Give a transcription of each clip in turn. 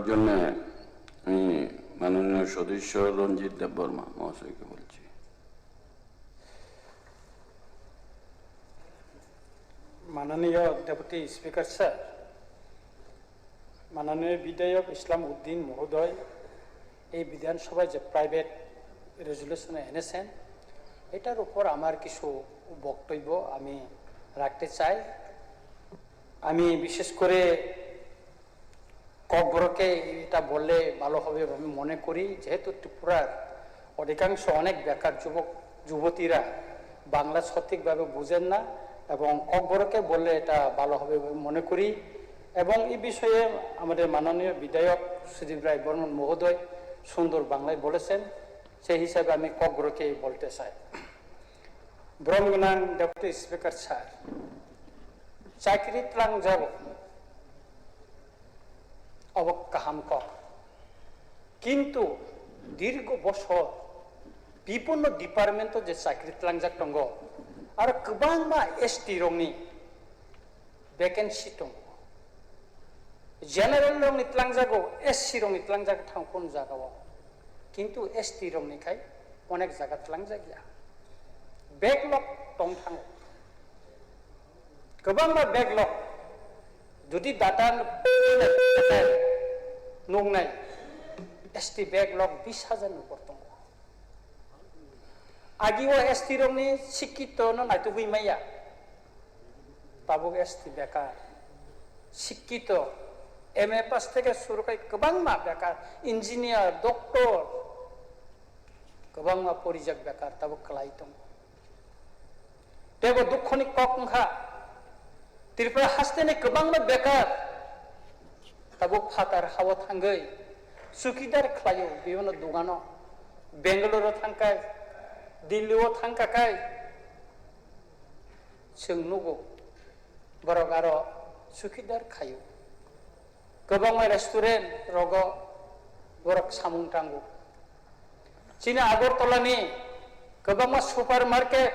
জন্য আমি মাননীয় সদস্য রঞ্জিত দেববর্মা মহাশয়কে বলছি। মাননীয় ডেপুটি স্পিকার স্যার, মাননীয় বিধায়ক ইসলাম উদ্দিন মহোদয় এই বিধানসভায় যে প্রাইভেট রেজুলেশনে এনেছেন, এটার উপর আমার কিছু বক্তব্য আমি রাখতে চাই। আমি বিশেষ করে ককবরকে এটা বললে ভালো হবে আমি মনে করি, যেহেতু ত্রিপুরার অধিকাংশ অনেক বেকার যুবক যুবতীরা বাংলা সঠিকভাবে বুঝেন না, এবং ককবরকে বললে এটা ভালো হবে মনে করি। এবং এই বিষয়ে আমাদের মাননীয় বিধায়ক সুদীপ রায় বর্মন মহোদয় সুন্দর বাংলায় বলেছেন, সেই হিসাবে আমি ককবরকে বলতে চাই। ব্রহ্মনান ডেপুটি স্পিকার স্যার, চাকরি ত্রাং যাব অবক কাহাম কক, কিন্তু দীর্ঘ বছর বিভিন্ন ডিপার্টমেন্ট যে চাকরি ত্लांजाक दङ आरो गोबां मा एसटी रंनि भेकेन्सि दङ, जेनेरेल रंनि ত্लांजागौ एससी रंनि ত্लांजाक थां कोन जागाव, किन्तु एसटी रंनिखाय अनेक जागा ত্लांजागिया बेकलग दं थाङो, गोबां मा बेकलग जुदि डाटा नंनाय एसटी बेकलग 20,000 न'खर दङ। आगिवा एसटी रंनि शिक्षित नायतो गैमाया ताबो एसटी बेकार शिक्षित एमए पास থেকে শুরু করে गोबां मा बेकार इन्जिनियार डक्टर गोबां मा परिजाक बेकार ताबो खालाय दं। देबो दुखनि ककंखा त्रिपुरा हास्तेनि गोबां मा बेकार ताबो फातार हावा थांगै सुखिदार खालायो बेवनो दुगानो बेंगलुरु थांखाय दिल्लीआव थांखाखाय सोंनुगौ बरक आरो सुखिदार खायो गोबां रेस्टुरेन्ट रग बरक सामुं थांगौ चीना आगरतलानि गोबां सुपार मार्केट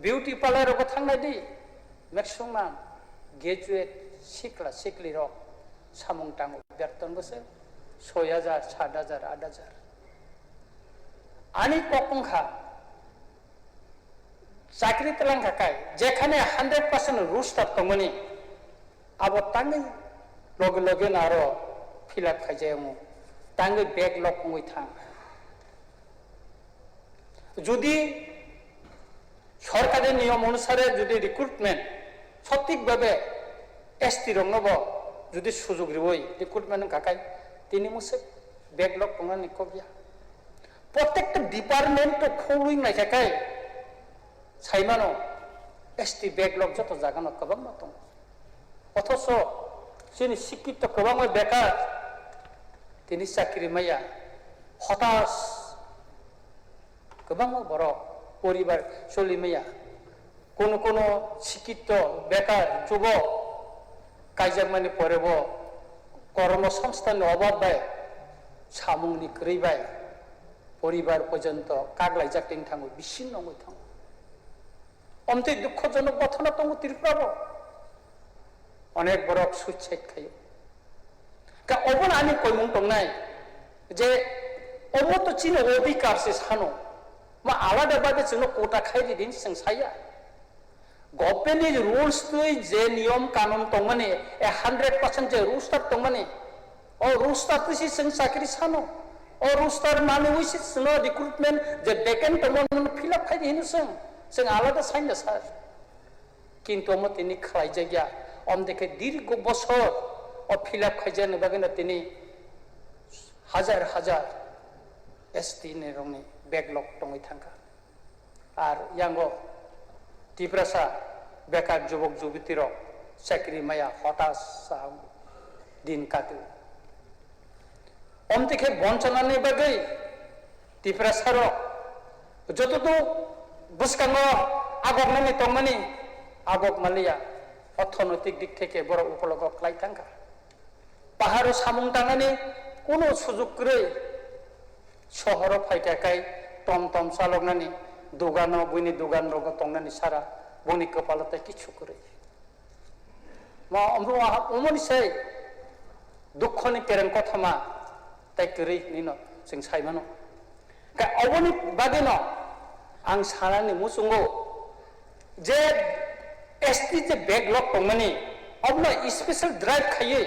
बिउटी पार्लारावबो थांनाय दी मेक्सिमाम ग्रेजुएट सिख्ला सिख्लि रक सामुं थांगौ बेतन बोसोर 6,000 7,000 8,000 आनी ककंखा चाकरी ত্लांजाखाय जेखाने 100% रुस्टार दंमोन आबो तांगै लगे लगे नारो फिलआप खायजायामो तांगै बेकलग कङै थां जुदि सरकारि नियम अनुसारे जुदि रिक्रुटमेंट सঠিকভাবে एसटी रंनबो जुदि सुजुग रिवै रिक्रुटमेंट खाखाय तिनि मुसे बेकलग कङा निकबिया प्रत्येकटा डिपार्टमेंट तो खौरुइ नायखाय साइमानो एसटी बेकलग जत जागानो गोबां मा दं अथच जोंनि शिक्षित गोबां बेकार दिनै साख्रि माया हताश गोबां बर' परिबार सलिमाया कोनो कोनो शिक्षित बेकार যুবক कायजाक माने परेब कर्मसंस्थाननि अभाब बाय सामुंनि ख्रैबाय परिबार पर्यन्त काग्लायजाकथिं थाङो बिसिन्नङै थाङो अमते दुखजनक घटना दङ त्रिपुराव अनेक बरक सुइसाइड खायो का अबन आनि कयमुं दंनाय जे अबो तो चिनो अधिकार से सानो मा आलादा बादे जोंनो कोटा खायरि दिन जों साया गभर्नमेन्टनि रुल्स नै जे नियम कानुन दंमाने 100% जे रुस्टार दंमाने ओ रुस्टार तिसि जों साख्रि सानो ओ रुस्टार माने उइसि जोंनो रिक्रुटमेन्ट जे बेकेन्ट दंमोन फिलआप खायरि जों आलादा साइना सार किन्तु मतिनि खालाय जायगा अमदेखे दीर्घ बছর ओ फिलआप खायजानो बागैना तिनि हाजार हाजार एसटी ने रंनि बेकलग दङै थांगा आर यांगो तिब्रासा बेकार जुबक जुबती रक साख्रि माया हताश दिन काटो अमदेखे बंचनानि बागै तिब्रासा रक जततो बुसकाङो आगरनानै दंमानि आगक मालिया अर्थनैतिक दिक থেকে বড় উপলব্ধ খাই থাকা পাহাড় সামুং টাঙানি কোনো সুযোগ করে শহর ফাইটাকাই টমটম চালকনানি দোকানো বইনি দোকান রগ টংনানি সারা বনি কপালতে কিছু করে মা আমরা অমনি সাই दुखनि केरें कथमा ताइ करै निनो जों साइमानो का अबनि बागैनो आं सानानि मुसुंगो जे एसटी जे बेकलॉग दंमोनि अबनो स्पेशल ड्राइव खायो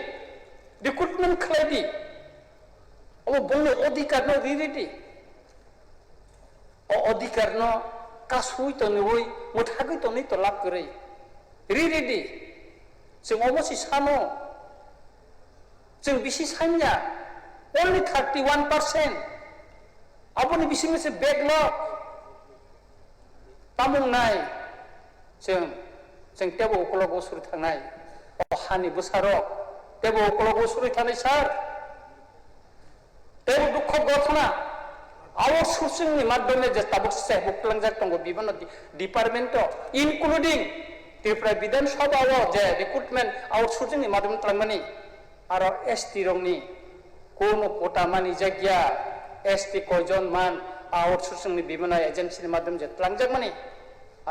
रिक्रुटमेंट खालायदि अब बुंनो अधिकार न रिरेदि अधिकार न कासुइ तो नुइ मुथागै तो नै तो लाब करै रिरेदि जों अबसि सानो जों बिसि Sanya only 31% aboni bisi mese backlog tamung nai जों टेबो उकलग उसुर थांनाय हानि बोसारो टेबो उकलग उसुर थानाय सार टेबो दुख गथना आवर सोर्सिंनि माध्यमे जे ताबुकसे बुकलांजाक दंगो बिबान डिपार्टमेंट इनक्लुडिं त्रिपुरा विधान सभाव जे रिक्रुटमेंट आवर सोर्सिंनि माध्यमे तलांमानि आरो एसटी रंनि कोनो कोटा मानि जायगा एसटी कयजन मान आवर सोर्सिंनि बिबान एजेंसिनि माध्यमे जे तलांजाक मानि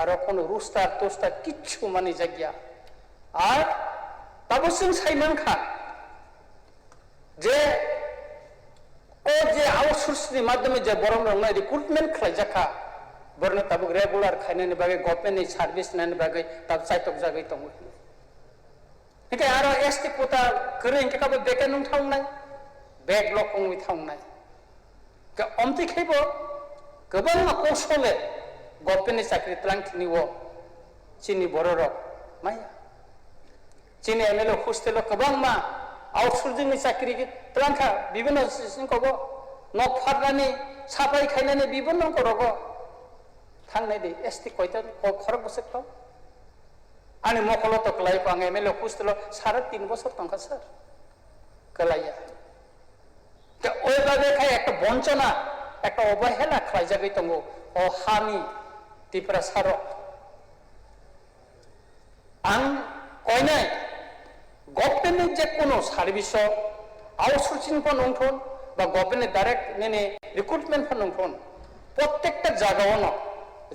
आरो कोनो रुस्टार टस्टार किच्छु मानि जायगा आर ताबो जों साइमानखा जे ओ जे आउटसोर्सनि माध्यमे जे बरम रंनाय रिक्रुटमेंट खालायजाखा बरनो ताबो रेगुलार खायनायनि बागै गभर्नमेन्टनि सार्भिस नायनि बागै ताब साइटक जागै दङ हिके आरो एसटी कोटा करै हिके काबो बेके नों थांनाय बेकलग खंनि थांनाय का अमति खैबो गोबां कौशले गभर्नमेन्टनि साख्रि तलांथिनिव चिनि बररक माया चिनि एमएलए हस्टेल गोबां मा आउटसोर्सिंनि साख्रि तलांखा बिभिन्न सिंखौबो नक फारनानै साफाय खायनानै बिभिन्न करगो थांनाय दे एसटी कयता खरक बसक आनि मखलो तो क्लाय पांग एमएलए हस्टेल 3.5 বছর तंका सर कलाया তে ওই ভাবে খাই একটা বঞ্চনা একটা অবহেলা খাই যাবে তঙ্গো ও হানি त्रिपुरा सारो आं कयनाय गभर्नमेन्ट जे कोनो सार्भिस आउटसोर्सिंग फन नंथन बा गभर्नमेन्ट डाइरेक्ट नेने रिक्रुटमेंट फन नंथन प्रत्येकटा जागायावनो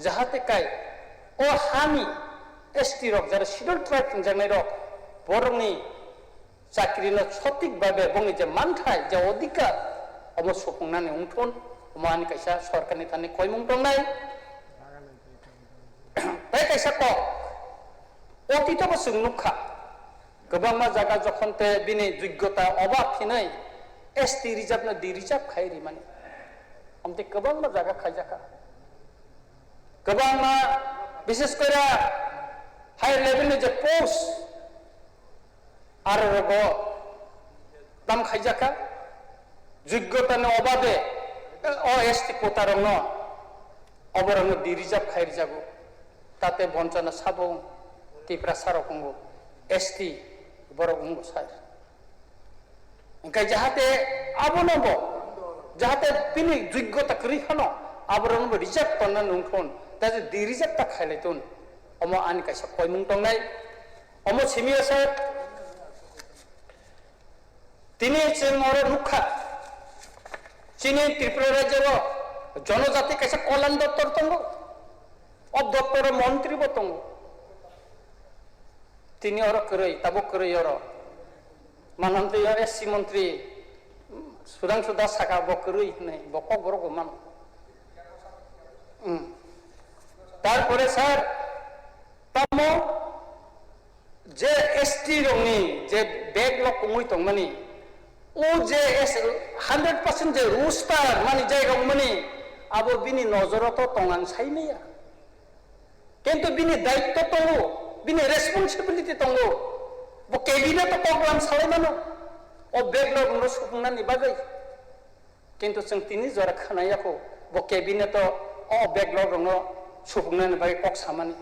जाहाते काय ओ हानि एसटी रक जारा शिड्यूल ट्राइब थंजानाय रक बरंनि चाकरिनो सঠিক भाबे बुङि जे मानथाय जे अधिकार अमो सुफुंनानै उंथन मानि कायसा सरकारनि थाने कयमुं दंनाय ताई कैसा को अतीत बसुं नुखा गोबां मा जागा जखनते बिनि योग्यता अभाब थिनै एसटी रिजार्व न दि रिजार्व खायरि माने हमते गोबां मा जागा खायजाखा गोबां मा विशेष करे हाई लेवल जे पोस्ट आरो रगो ताम खायजाखा योग्यता न अभाबे ओ एसटी कोटा रंग अबरंग दि रिजार्व खायरि जागो ताते बंचना साबुं त्रिपुरा सारकंगो एसटी बरंगो सार ओंखाय जाहाते आबनबो जाहाते बिनि योग्यता करिखानो आबरंगो रिजार्व तन नंथन ताजे दि रिजार्व ता खायलायतन अमो आनि कायसा कयमुं दंनाय अमो सिमिया सर तिनि जोंर नुखा चिनि त्रिपुरा राज्यरो जनजाति कैसा कल्याण दप्तर तंगो अब दप्तर मंत्री बतंगो तिनी और करई ताबो करई और मानन्ते एससी मंत्री सुधांशु दास साका बो करई नै बक बरगो मान तारपरे सर तामो जे एसटी रंनि जे बेकलग कमुइ तंगमानि ओ जे 100% जे रूस्टार मानि जायगा मानि आबो बिनि नजर तो तंगां साइनाया किंतु बिनि दायित्व तंगो बिनि रेसपन्सिबिलिटी तंगो बो कैबिनेट प्रोग्राम सालायमानो ओ बेकलग न सुफुंनानि बागै किंतु जों तिनि जरा खानायाखौ बो कैबिनेट ओ बेकलग न सुफुंनानि बागै कक सामानि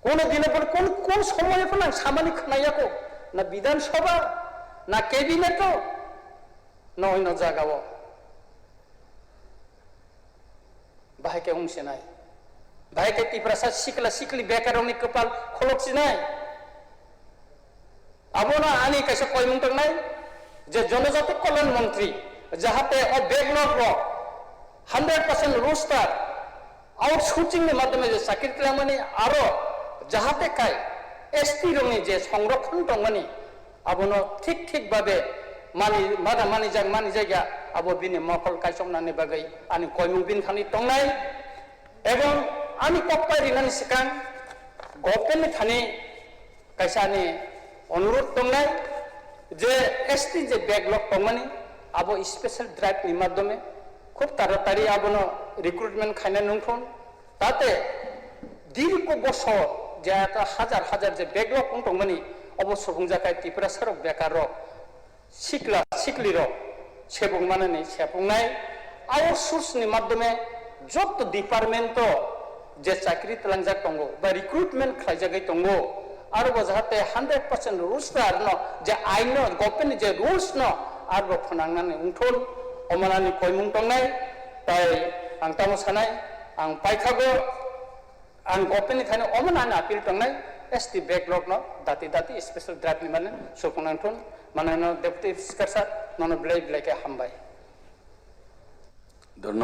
कोन दिनफोर कोन समयफोर आं सामानि खानायाखौ ना विधान सभा ना कैबिनेट न अন্য जागाव बाहायके उंसेनाय बाहायके त्रिपुरा सिखला सिखली बेकारनि कपाल खलकसिनाय आबोना आनि कैसे कयमुं दंनाय जे जनजाति कल्याण मंत्री जाहाते अ बेकलग 100% रोस्टार आउटसोर्सिंग नि माध्यमे जे साख्रि तलामानि आरो जाहाते काय एसटी रंनि जे संरक्षण दंमानि abono ঠিক ভাবে মানি জায়গা abo bini mokol kaisomnani bagai ani koimung bin khani tongnai এবং আমি কপ্পাই রিনানি সিকাং গভর্নমেন্ট থানি কাইসানি অনুরোধ দंनाय যে এসটি যে ব্যাকলগ দंमानि আবো স্পেশাল ড্রাইভ নি মাধ্যমে খুব তাড়াতাড়ি আবনো রিক্রুটমেন্ট খাইনা নংথন তাতে দীর্ঘ বছর যে একটা হাজার যে ব্যাকলগ দंमानि অবশ্য বুংজাকাই ত্রিপুরা সরক বেকার শিকলির সেবং মানানি সেবংনাই আউটসোর্স নি মাধ্যমে যত ডিপার্টমেন্ট যে চাকরি তলাংজাক দंगो বা রিক্রুটমেন্ট খাইজাগাই दंगो আর যাহাতে 100% রুলস আর ন যে আইন গভর্নমেন্ট যে রুলস ন আর ফনাংনানি উঠল অমানানি কয়মুং দंनाय তাই আং তামো সানাই আং পাইখাগো আং গভর্নমেন্ট খানে অমানানি আপিল दंनाय এসটি ব্যাকলগ ন দাতি স্পেশাল ড্রাইভ নি মানে সুপনাংথন মানে ডেপুটি স্পিকার স্যার নন ব্লাই ব্লাইকে হামবাই ধন্যবাদ।